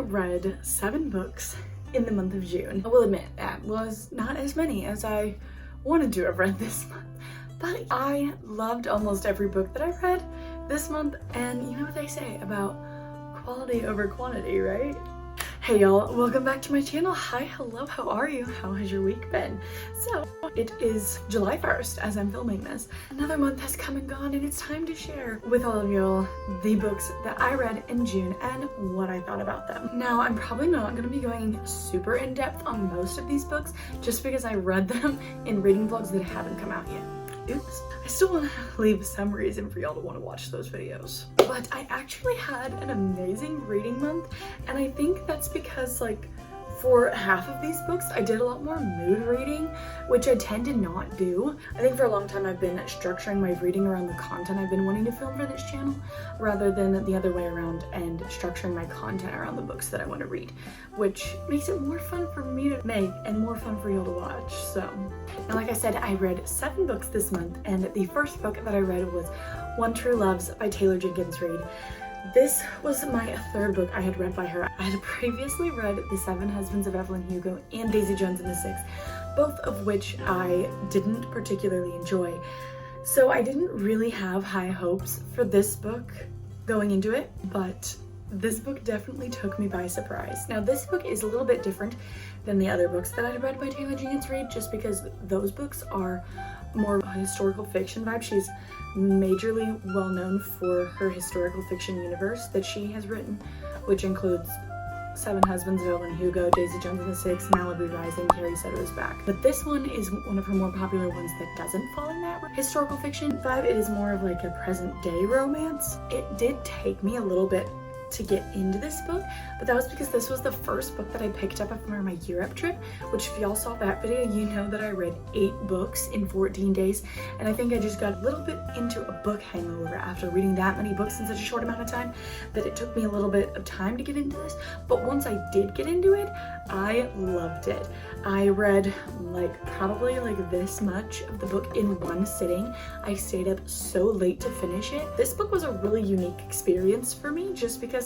read 7 books in the month of June. I will admit that was not as many as I wanted to have read this month, but I loved almost every book that I read this month, and you know what they say about quality over quantity, right? Hey y'all, welcome back to my channel. Hi, hello, how are you? How has your week been? So, it is July 1st as I'm filming this. Another month has come and gone, and it's time to share with all of y'all the books that I read in June and what I thought about them. Now, I'm probably not going to be going super in depth on most of these books just because I read them in reading vlogs that haven't come out yet. Oops. I still want to leave some reason for y'all to want to watch those videos. But I actually had an amazing reading month, and I think that's because for half of these books I did a lot more mood reading, which I tend to not do. I think for a long time I've been structuring my reading around the content I've been wanting to film for this channel rather than the other way around, and structuring my content around the books that I want to read, which makes it more fun for me to make and more fun for y'all to watch. So now, like I said, I read 7 books this month, and the first book that I read was One True Loves by Jenkins Reid. This was my 3rd book I had read by her. I had previously read The 7 Husbands of Evelyn Hugo and Daisy Jones and the Six, both of which I didn't particularly enjoy. So I didn't really have high hopes for this book going into it, but this book definitely took me by surprise. Now, this book is a little bit different than the other books that I read by Jenkins Reid, just because those books are more historical fiction vibe. She's majorly well known for her historical fiction universe that she has written, which includes 7 Husbands of Evelyn Hugo, Daisy Jones and the Six, Malibu Rising, Carrie Soto's Back. But this one is one of her more popular ones that doesn't fall in that historical fiction vibe. It is more of like a present day romance. It did take me a little bit to get into this book, but that was because this was the first book that I picked up from my Europe trip, which if y'all saw that video, you know that I read 8 books in 14 days, and I think I just got a little bit into a book hangover after reading that many books in such a short amount of time, that it took me a little bit of time to get into this. But once I did get into it, I loved it. I read probably this much of the book in one sitting. I stayed up so late to finish it. This book was a really unique experience for me, just because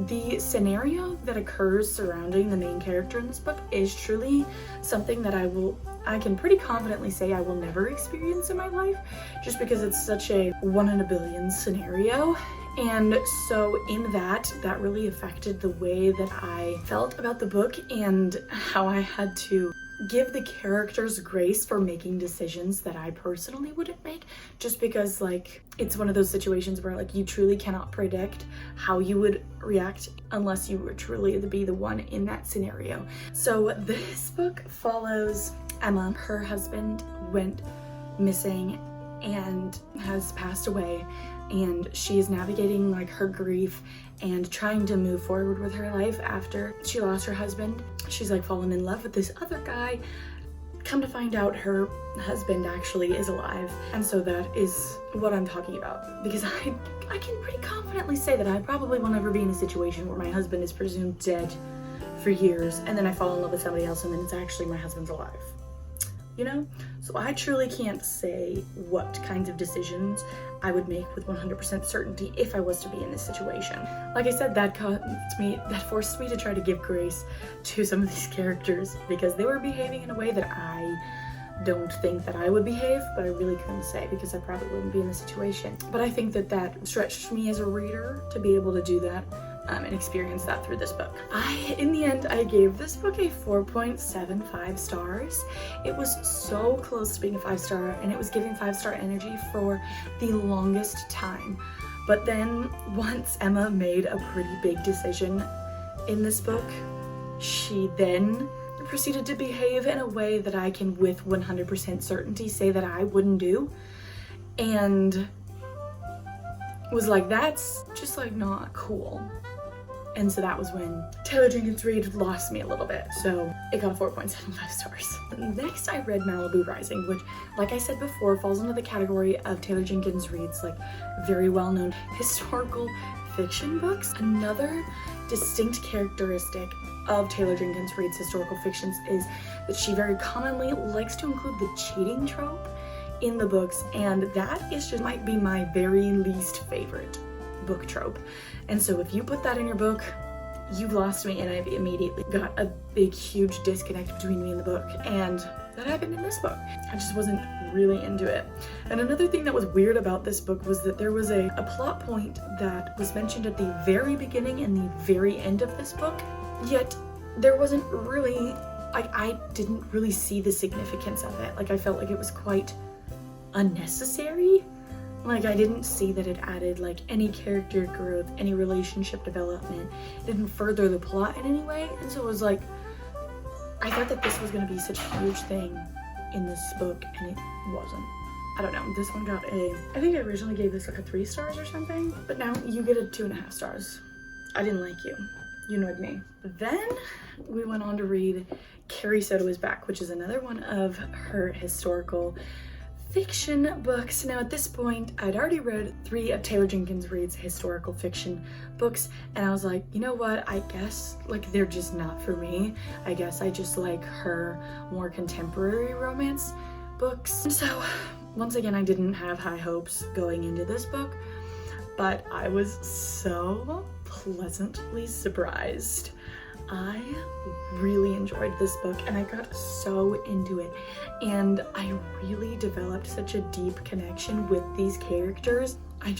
the scenario that occurs surrounding the main character in this book is truly something that I can pretty confidently say I will never experience in my life, just because it's such a 1 in a billion scenario. And so in that really affected the way that I felt about the book and how I had to give the characters grace for making decisions that I personally wouldn't make, just because it's one of those situations where you truly cannot predict how you would react unless you were truly to be the one in that scenario. So this book follows Emma. Her husband went missing and has passed away, and she is navigating her grief and trying to move forward with her life after she lost her husband. She's fallen in love with this other guy. Come to find out, her husband actually is alive. And so that is what I'm talking about, because I can pretty confidently say that I probably will never be in a situation where my husband is presumed dead for years, and then I fall in love with somebody else, and then it's actually my husband's alive. You know? So I truly can't say what kinds of decisions I would make with 100% certainty if I was to be in this situation. Like I said, that forced me to try to give grace to some of these characters, because they were behaving in a way that I don't think that I would behave, but I really couldn't say because I probably wouldn't be in the situation. But I think that stretched me as a reader to be able to do that and experience that through this book. In the end, I gave this book a 4.75 stars. It was so close to being a 5-star, and it was giving 5-star energy for the longest time. But then once Emma made a pretty big decision in this book, she then proceeded to behave in a way that I can with 100% certainty say that I wouldn't do, and was that's just not cool. And so that was when Jenkins Reid lost me a little bit. So it got a 4.75 stars. Next, I read Malibu Rising, which, like I said before, falls into the category of Jenkins Reid's very well-known historical fiction books. Another distinct characteristic of Jenkins Reid's historical fictions is that she very commonly likes to include the cheating trope in the books, and that might be my very least favorite book trope. And so if you put that in your book, you've lost me, and I've immediately got a big, huge disconnect between me and the book. And that happened in this book. I just wasn't really into it. And another thing that was weird about this book was that there was a plot point that was mentioned at the very beginning and the very end of this book, yet there wasn't really, I didn't really see the significance of it. Like, I felt like it was quite unnecessary. Like, I didn't see that it added like any character growth, any relationship development. It didn't further the plot in any way. And so it was like, I thought that this was going to be such a huge thing in this book, and it wasn't. I don't know, this one got I think I originally gave this like a 3 stars or something, but now you get a 2.5 stars. I didn't like you. You annoyed me. Then we went on to read Carrie, Soto is Back, which is another one of her historical fiction books. Now at this point, I'd already read 3 of Taylor Jenkins Reid's historical fiction books, and I was like, you know what, I guess like they're just not for me. I guess I just like her more contemporary romance books. And so once again, I didn't have high hopes going into this book, but I was so pleasantly surprised. I really enjoyed this book, and I got so into it, and I really developed such a deep connection with these characters. I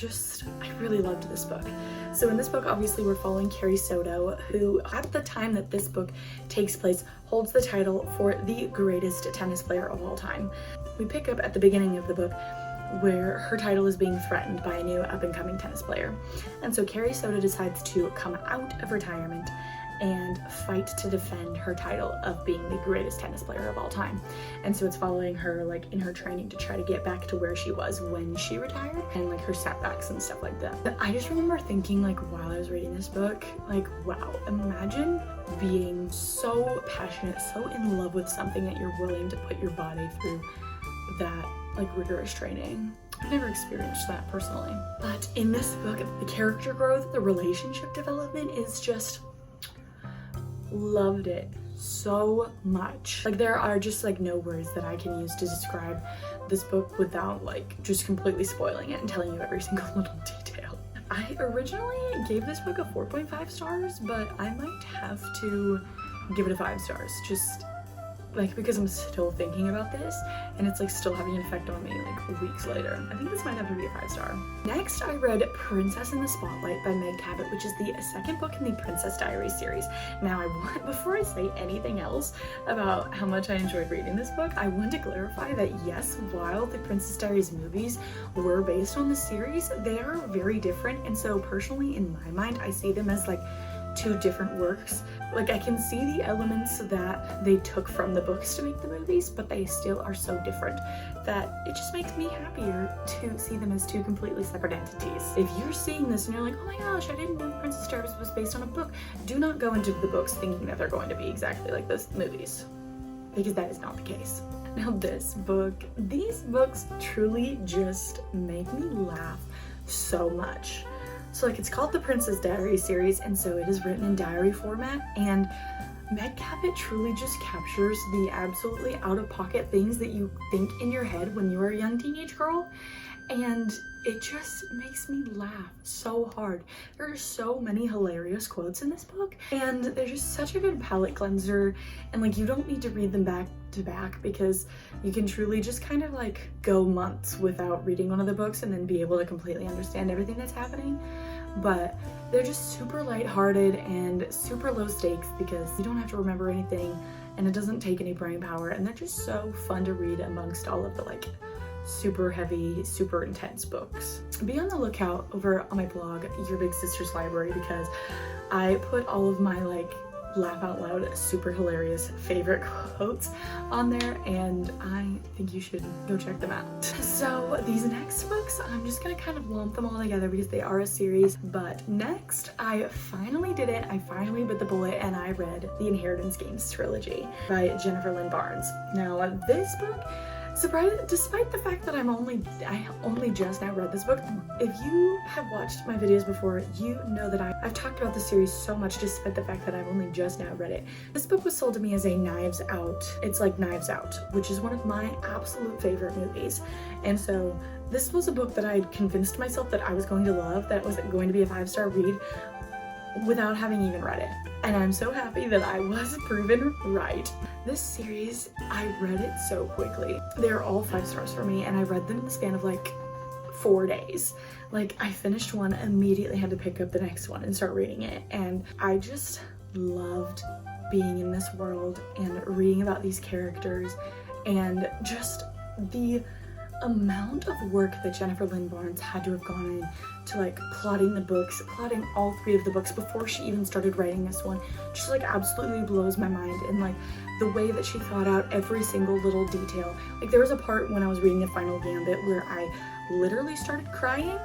really loved this book. So in this book, obviously we're following Carrie Soto, who at the time that this book takes place holds the title for the greatest tennis player of all time. We pick up at the beginning of the book where her title is being threatened by a new up-and-coming tennis player. And so Carrie Soto decides to come out of retirement and fight to defend her title of being the greatest tennis player of all time. And so it's following her like in her training to try to get back to where she was when she retired, and like her setbacks and stuff like that. But I just remember thinking, like, while I was reading this book, like, wow, imagine being so passionate, so in love with something that you're willing to put your body through that like rigorous training. I've never experienced that personally. But in this book, the character growth, the relationship development is just, loved it so much. Like, there are just like no words that I can use to describe this book without like just completely spoiling it and telling you every single little detail. I originally gave this book a 4.5 stars, but I might have to give it a 5 stars, just like because I'm still thinking about this and it's like still having an effect on me like weeks later. I think this might have to be a 5 star. Next, I read Princess in the Spotlight by Cabot, which is the second book in the Princess Diaries series. Now before I say anything else about how much I enjoyed reading this book, I want to clarify that yes, while the Princess Diaries movies were based on the series, they are very different. And so personally, in my mind, I see them as like 2 different works. Like, I can see the elements that they took from the books to make the movies, but they still are so different that it just makes me happier to see them as 2 completely separate entities. If you're seeing this and you're like, oh my gosh, I didn't know Princess Diaries was based on a book, do not go into the books thinking that they're going to be exactly like the movies, because that is not the case. Now these books truly just make me laugh so much. So like, it's called the Princess Diaries series, and so it is written in diary format, and Cabot truly just captures the absolutely out-of-pocket things that you think in your head when you are a young teenage girl, and it just makes me laugh so hard. There are so many hilarious quotes in this book, and they're just such a good palate cleanser, and like, you don't need to read them back to back because you can truly just kind of like go months without reading one of the books and then be able to completely understand everything that's happening. But they're just super lighthearted and super low stakes because you don't have to remember anything, and it doesn't take any brain power, and they're just so fun to read amongst all of the like super heavy, super intense books. Be on the lookout over on my blog, Your Big Sister's Library, because I put all of my like laugh out loud, super hilarious favorite quotes on there, and I think you should go check them out. So these next books, I'm just gonna kind of lump them all together because they are a series. But next, I finally did it. I finally bit the bullet and I read the Inheritance Games trilogy by Jennifer Lynn Barnes. Now this book, despite the fact that I only just now read this book, if you have watched my videos before, you know that I've talked about the series so much despite the fact that I've only just now read it. This book was sold to me as a Knives Out. It's like Knives Out, which is one of my absolute favorite movies. And so this was a book that I had convinced myself that I was going to love, that it was going to be a 5-star read without having even read it. And I'm so happy that I was proven right. This series, I read it so quickly. They're all 5 stars for me, and I read them in the span of like 4 days. Like, I finished one, immediately had to pick up the next one and start reading it. And I just loved being in this world and reading about these characters, and just the amount of work that Jennifer Lynn Barnes had to have gone in to like plotting the books, plotting all 3 of the books before she even started writing this one, just like absolutely blows my mind. And like the way that she thought out every single little detail. Like, there was a part when I was reading the final Gambit where I literally started crying.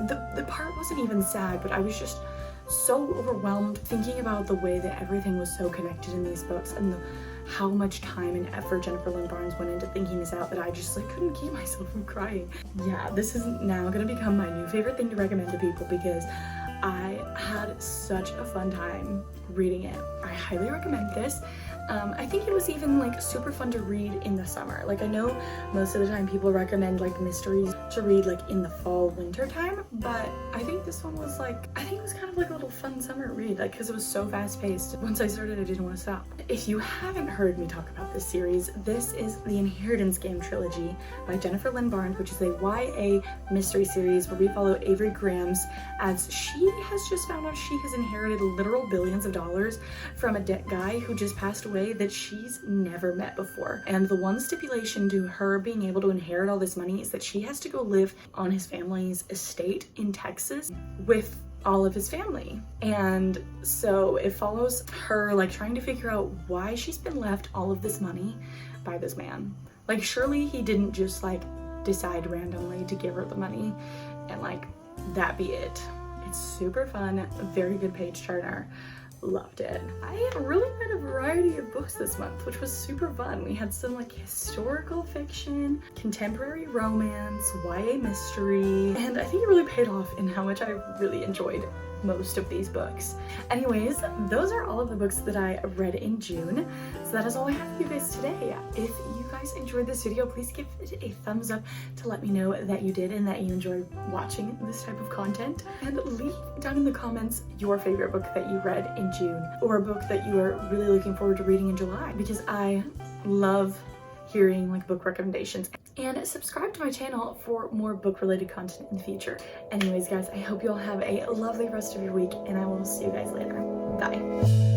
The part wasn't even sad, but I was just so overwhelmed thinking about the way that everything was so connected in these books, and how much time and effort Jennifer Lynn Barnes went into thinking this out, that I just like couldn't keep myself from crying. Yeah, this is now gonna become my new favorite thing to recommend to people because I had such a fun time reading it. I highly recommend this. I think it was even like super fun to read in the summer. Like, I know most of the time people recommend like mysteries to read like in the fall, winter time, but I think this one was like, I think it was kind of like a little fun summer read, like, because it was so fast paced. Once I started, I didn't want to stop. If you haven't heard me talk about this series, this is the Inheritance Game trilogy by Jennifer Lynn Barnes, which is a YA mystery series where we follow Avery Grams as she has just found out she has inherited literal billions of dollars from a debt guy who just passed away that she's never met before. And the one stipulation to her being able to inherit all this money is that she has to go live on his family's estate in Texas with all of his family. And so it follows her like trying to figure out why she's been left all of this money by this man. Like, surely he didn't just like decide randomly to give her the money and like that be it. It's super fun, very good page turner. Loved it. I really read a variety of books this month, which was super fun. We had some like historical fiction, contemporary romance, YA mystery, and I think it really paid off in how much I really enjoyed most of these books. Anyways, those are all of the books that I read in June. So that is all I have for you guys today. If you guys enjoyed this video, please give it a thumbs up to let me know that you did and that you enjoyed watching this type of content. And leave down in the comments your favorite book that you read in June, or a book that you are really looking forward to reading in July, because I love hearing like book recommendations. And subscribe to my channel for more book related content in the future. Anyways guys, I hope you all have a lovely rest of your week, and I will see you guys later. Bye.